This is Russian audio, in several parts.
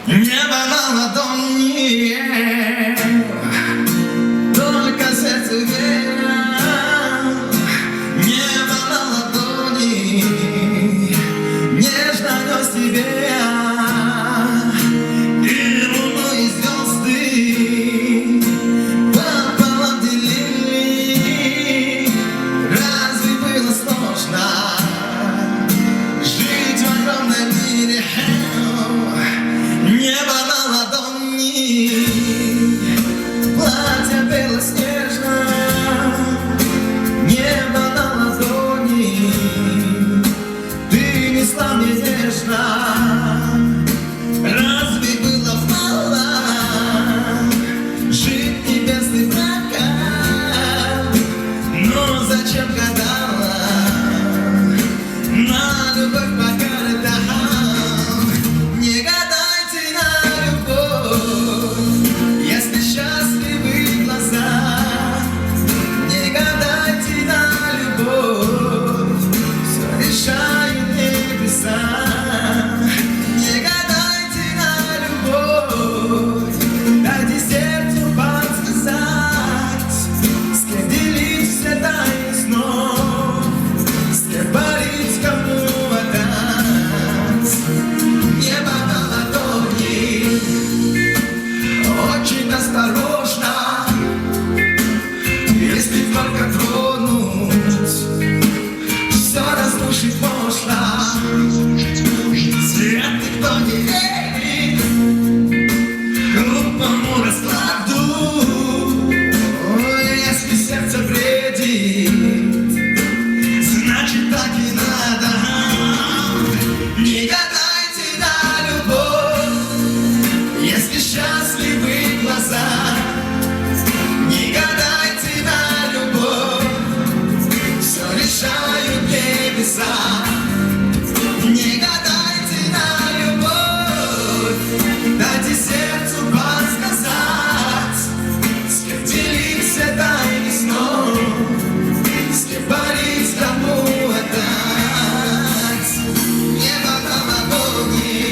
Небо на ладони, только сердце верно. Небо на ладони, нежно нес тебе. И луну, и звезды пополам делили. Разве было сложно жить в огромном мире? Небо на ладони, платье белоснежно. Небо на ладони, ты несла мне нежно. Разве было мало жить небесный браком? Но зачем гадала на любовь по городам? Не гадайте на любовь, если счастливы глаза. Не гадайте на любовь, все решают небеса. Не гадайте на любовь, дайте сердцу подсказать, с кем делить все тайны снов, с кем парить, кому отдать. Небо на ладони, очень осторожно, если только тронуть, все разрушить можно. Свет никто не верит глупому раскладу. Ой, если сердце бредит, значит так и надо. Не гадайте на любовь, если счастливы глаза. Не гадайте на любовь, все решают небеса. Не гадайте на любовь, дайте сердцу подсказать, с кем делить все тайны снов, с кем парить, кому отдать. Небо на ладони.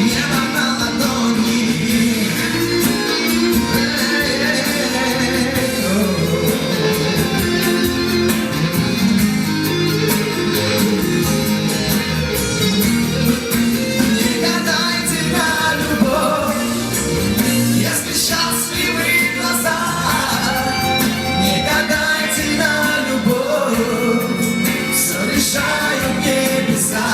Небо на ладони. Не гадайте на любовь, если счастливы глаза. Не гадайте на любовь, все решают небеса.